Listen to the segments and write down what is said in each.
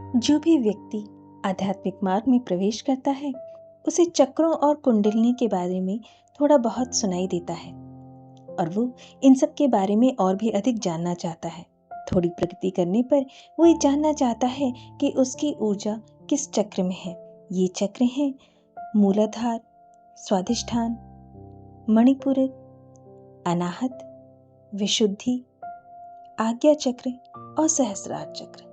जो भी व्यक्ति आध्यात्मिक मार्ग में प्रवेश करता है उसे चक्रों और कुंडलिनी के बारे में थोड़ा बहुत सुनाई देता है और वो इन सब के बारे में और भी अधिक जानना चाहता है। थोड़ी प्रगति करने पर वो ये जानना चाहता है कि उसकी ऊर्जा किस चक्र में है। ये चक्र हैं मूलाधार, स्वाधिष्ठान, मणिपुरक, अनाहत, विशुद्धि, आज्ञा चक्र और सहस्रार चक्र।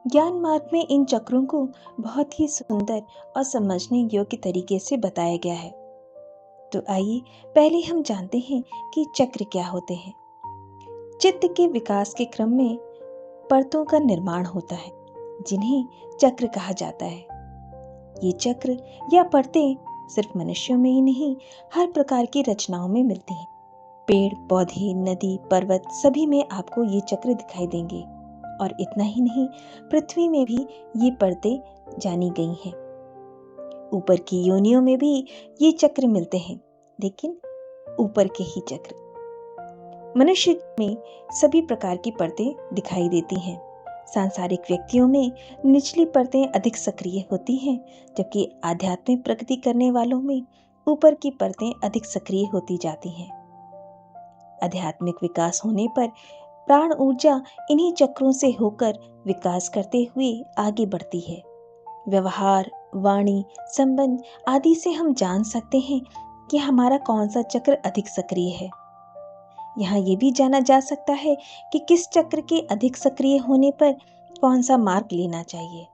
ज्ञान मार्ग में इन चक्रों को बहुत ही सुंदर और समझने योग्य तरीके से बताया गया है। तो आइए पहले हम जानते हैं कि चक्र क्या होते हैं। चित्त के विकास के क्रम में परतों का निर्माण होता है जिन्हें चक्र कहा जाता है। ये चक्र या परतें सिर्फ मनुष्यों में ही नहीं, हर प्रकार की रचनाओं में मिलती हैं। पेड़ पौधे, नदी, पर्वत सभी में आपको ये चक्र दिखाई देंगे। और इतना ही नहीं, पृथ्वी में भी ये परतें जानी गई हैं। ऊपर की योनियों में भी ये चक्र मिलते हैं, लेकिन ऊपर के ही चक्र। मनुष्य में सभी प्रकार की परतें दिखाई देती हैं। सांसारिक व्यक्तियों में निचली परतें अधिक सक्रिय होती हैं, जबकि आध्यात्मिक प्रगति करने वालों में ऊपर की परतें अधिक सक्रिय होती जाती हैं। आध्यात्मिक विकास होने पर प्राण ऊर्जा इन्हीं चक्रों से होकर विकास करते हुए आगे बढ़ती है। व्यवहार, वाणी, संबंध आदि से हम जान सकते हैं कि हमारा कौन सा चक्र अधिक सक्रिय है। यहाँ ये भी जाना जा सकता है कि किस चक्र के अधिक सक्रिय होने पर कौन सा मार्ग लेना चाहिए।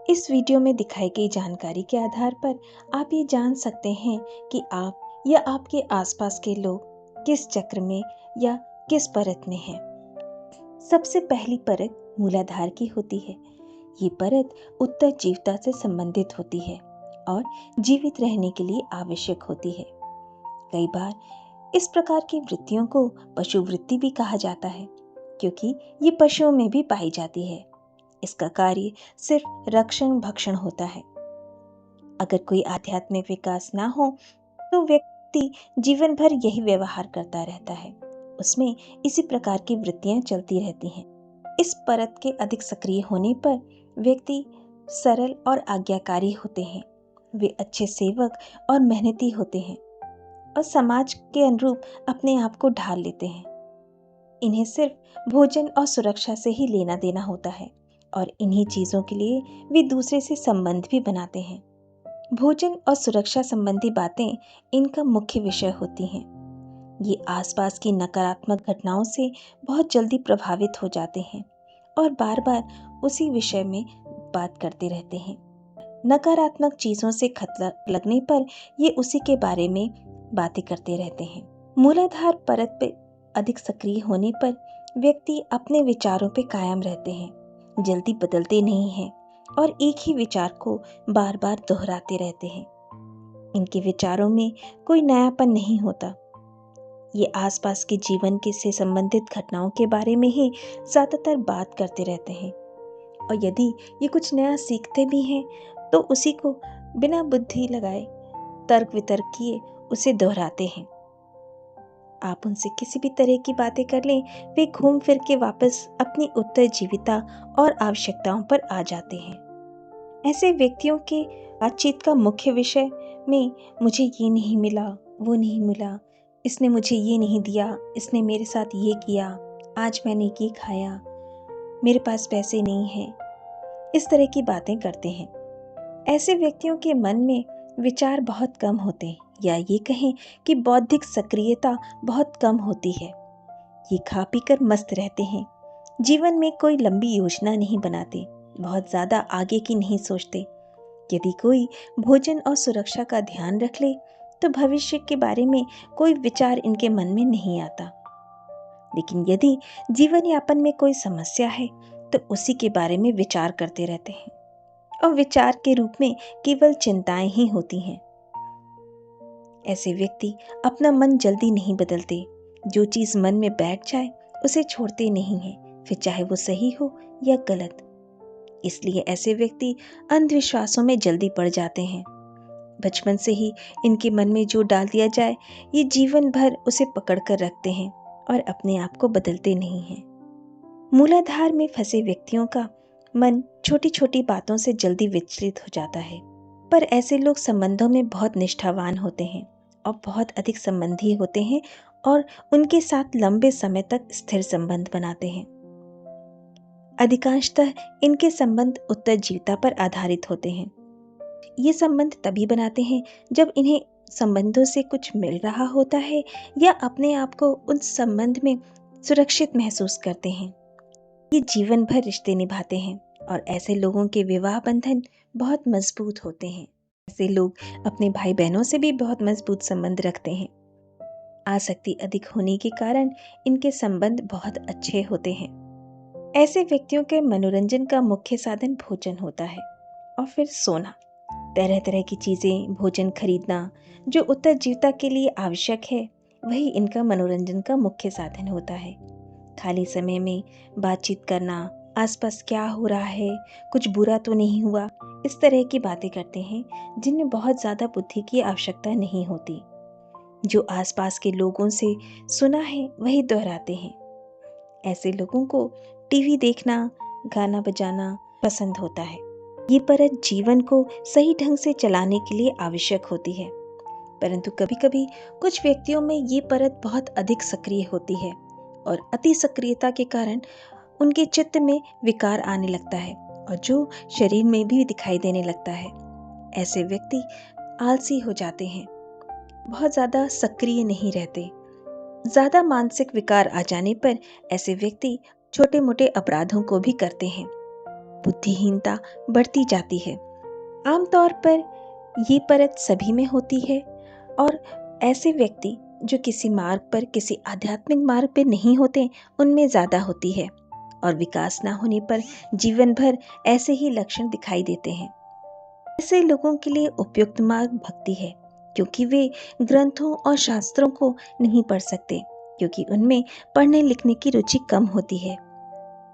इस वीडियो में दिखाई गई जानकारी के आधार पर आप ये जान सकते हैं कि आप या आपके आसपास के लोग किस चक्र में या किस परत में हैं। सबसे पहली परत मूलाधार की होती है। ये परत उत्तर जीवता से संबंधित होती है और जीवित रहने के लिए आवश्यक होती है। कई बार इस प्रकार की वृत्तियों को पशु वृत्ति भी कहा जाता है, क्योंकि ये पशुओं में भी पाई जाती है। इसका कार्य सिर्फ रक्षण भक्षण होता है। अगर कोई आध्यात्मिक विकास ना हो तो व्यक्ति जीवन भर यही व्यवहार करता रहता है। उसमें इसी प्रकार की वृत्तियां चलती रहती हैं। इस परत के अधिक सक्रिय होने पर व्यक्ति सरल और आज्ञाकारी होते हैं। वे अच्छे सेवक और मेहनती होते हैं और समाज के अनुरूप अपने आप को ढाल लेते हैं। इन्हें सिर्फ भोजन और सुरक्षा से ही लेना देना होता है और इन्हीं चीजों के लिए वे दूसरे से संबंध भी बनाते हैं। भोजन और सुरक्षा संबंधी बातें इनका मुख्य विषय होती हैं। ये आसपास की नकारात्मक घटनाओं से बहुत जल्दी प्रभावित हो जाते हैं और बार बार उसी विषय में बात करते रहते हैं। नकारात्मक चीजों से खतरा लगने पर ये उसी के बारे में बातें करते रहते हैं। मूलाधार परत पे अधिक सक्रिय होने पर व्यक्ति अपने विचारों पे कायम रहते हैं, जल्दी बदलते नहीं हैं और एक ही विचार को बार बार दोहराते रहते हैं। इनके विचारों में कोई नयापन नहीं होता। ये आसपास के जीवन के से संबंधित घटनाओं के बारे में ही ज्यादातर बात करते रहते हैं और यदि ये कुछ नया सीखते भी हैं तो उसी को बिना बुद्धि लगाए, तर्क वितर्क किए उसे दोहराते हैं। आप उनसे किसी भी तरह की बातें कर लें, वे घूम फिर के वापस अपनी उत्तरजीविता और आवश्यकताओं पर आ जाते हैं। ऐसे व्यक्तियों के बातचीत का मुख्य विषय में मुझे ये नहीं मिला, वो नहीं मिला, इसने मुझे ये नहीं दिया, इसने मेरे साथ ये किया, आज मैंने ये खाया, मेरे पास पैसे नहीं हैं, इस तरह की बातें करते हैं। ऐसे व्यक्तियों के मन में विचार बहुत कम होते हैं, या ये कहें कि बौद्धिक सक्रियता बहुत कम होती है। ये खा पी कर मस्त रहते हैं, जीवन में कोई लंबी योजना नहीं बनाते, बहुत ज़्यादा आगे की नहीं सोचते। यदि कोई भोजन और सुरक्षा का ध्यान रख ले तो भविष्य के बारे में कोई विचार इनके मन में नहीं आता। लेकिन यदि जीवन यापन में कोई समस्या है तो उसी के बारे में विचार करते रहते हैं और विचार के रूप में केवल चिंताएं ही होती हैं। ऐसे व्यक्ति अपना मन जल्दी नहीं बदलते। जो चीज मन में बैठ जाए उसे छोड़ते नहीं हैं, फिर चाहे वो सही हो या गलत। इसलिए ऐसे व्यक्ति अंधविश्वासों में जल्दी पड़ जाते हैं। बचपन से ही इनके मन में जो डाल दिया जाए ये जीवन भर उसे पकड़ कर रखते हैं और अपने आप को बदलते नहीं हैं। मूलाधार में फंसे व्यक्तियों का मन छोटी छोटी बातों से जल्दी विचलित हो जाता है, पर ऐसे लोग संबंधों में बहुत निष्ठावान होते हैं और बहुत अधिक संबंधी होते हैं और उनके साथ लंबे समय तक स्थिर संबंध बनाते हैं। अधिकांशतः इनके संबंध उत्तरजीविता पर आधारित होते हैं। ये संबंध तभी बनाते हैं जब इन्हें संबंधों से कुछ मिल रहा होता है या अपने आप को उन संबंध में सुरक्षित महसूस करते हैं। ये जीवन भर रिश्ते निभाते हैं और ऐसे लोगों के विवाह बंधन बहुत मजबूत होते हैं। ऐसे लोग अपने भाई बहनों से भी बहुत मजबूत संबंध रखते हैं। आसक्ति अधिक होने के कारण इनके संबंध बहुत अच्छे होते हैं। ऐसे व्यक्तियों के मनोरंजन का मुख्य साधन भोजन होता है और फिर सोना। तरह तरह की चीजें, भोजन खरीदना जो उत्तरजीविता के लिए आवश्यक है, वही इनका मनोरंजन का मुख्य साधन होता है। खाली समय में बातचीत करना, आसपास क्या हो रहा है, कुछ बुरा तो नहीं हुआ, इस तरह की बातें करते हैं जिनमें बहुत ज़्यादा बुद्धि की आवश्यकता नहीं होती। जो आसपास के लोगों से सुना है वही दोहराते हैं। ऐसे लोगों को टीवी देखना, गाना बजाना पसंद होता है। ये परत जीवन को सही ढंग से चलाने के लिए आवश्यक होती है, परंतु कभी कभी कुछ व्यक्तियों में ये परत बहुत अधिक सक्रिय होती है और अति सक्रियता के कारण उनके चित्त में विकार आने लगता है और जो शरीर में भी दिखाई देने लगता है। ऐसे व्यक्ति आलसी हो जाते हैं, बहुत ज़्यादा सक्रिय नहीं रहते। ज़्यादा मानसिक विकार आ जाने पर ऐसे व्यक्ति छोटे मोटे अपराधों को भी करते हैं। बुद्धिहीनता बढ़ती जाती है। आमतौर पर ये परत सभी में होती है और ऐसे व्यक्ति जो किसी मार्ग पर, किसी आध्यात्मिक मार्ग पर नहीं होते, उनमें ज़्यादा होती है और विकास ना होने पर जीवन भर ऐसे ही लक्षण दिखाई देते हैं। ऐसे लोगों के लिए उपयुक्त मार्ग भक्ति है, क्योंकि वे ग्रंथों और शास्त्रों को नहीं पढ़ सकते, क्योंकि उनमें पढ़ने लिखने की रुचि कम होती है।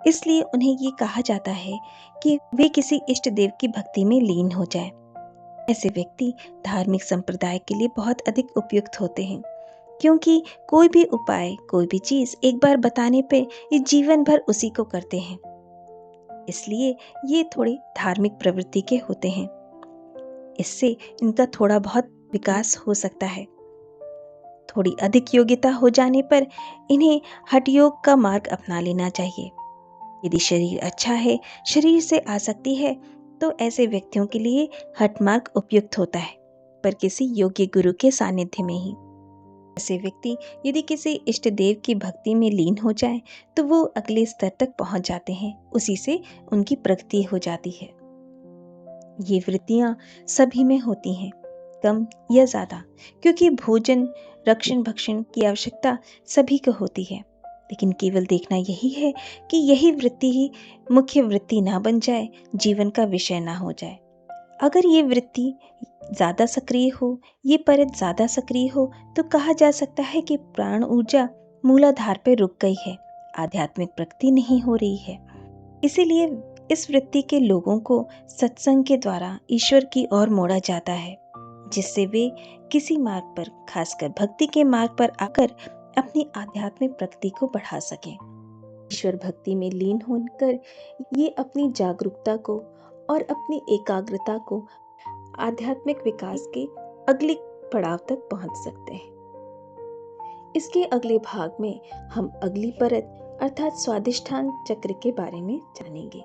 इसलिए उन्हें ये कहा जाता है कि वे किसी इष्ट देव की भक्ति में लीन हो जाएं। ऐसे व्यक्ति धार्मिक संप्रदाय के लिए बहुत अधिक उपयुक्त होते हैं, क्योंकि कोई भी उपाय, कोई भी चीज एक बार बताने पे ये जीवन भर उसी को करते हैं। इसलिए ये थोड़े धार्मिक प्रवृत्ति के होते हैं। इससे इनका थोड़ा बहुत विकास हो सकता है। थोड़ी अधिक योग्यता हो जाने पर इन्हें हठ योग का मार्ग अपना लेना चाहिए। यदि शरीर अच्छा है, शरीर से आसक्ति है, तो ऐसे व्यक्तियों के लिए हठ मार्ग उपयुक्त होता है, पर किसी योग्य गुरु के सानिध्य में ही। ऐसे व्यक्ति यदि किसी इष्ट देव की भक्ति में लीन हो जाए तो वो अगले स्तर तक पहुंच जाते हैं, उसी से उनकी प्रगति हो जाती है। ये वृत्तियां सभी में होती हैं, कम या ज़्यादा, क्योंकि भोजन, रक्षण भक्षण की आवश्यकता सभी को होती है। लेकिन केवल देखना यही है कि यही वृत्ति ही मुख्य वृत्ति ना बन जाए, जीवन का विषय ना हो जाए। अगर ये वृत्ति ज़्यादा सक्रिय हो, ये परत ज़्यादा सक्रिय हो, तो कहा जा सकता है कि प्राण ऊर्जा मूलाधार पर रुक गई है, आध्यात्मिक प्रगति नहीं हो रही है। इसीलिए इस वृत्ति के लोगों को सत्संग के द्वारा ईश्वर की ओर मोड़ा जाता है, जिससे वे किसी मार्ग पर, खासकर भक्ति के मार्ग पर आकर अपनी आध्यात्मिक प्रगति को बढ़ा सकें। ईश्वर भक्ति में लीन होकर ये अपनी जागरूकता को और अपनी एकाग्रता को आध्यात्मिक विकास के अगले पड़ाव तक पहुंच सकते हैं। इसके अगले भाग में हम अगली परत अर्थात स्वादिष्ठान चक्र के बारे में जानेंगे।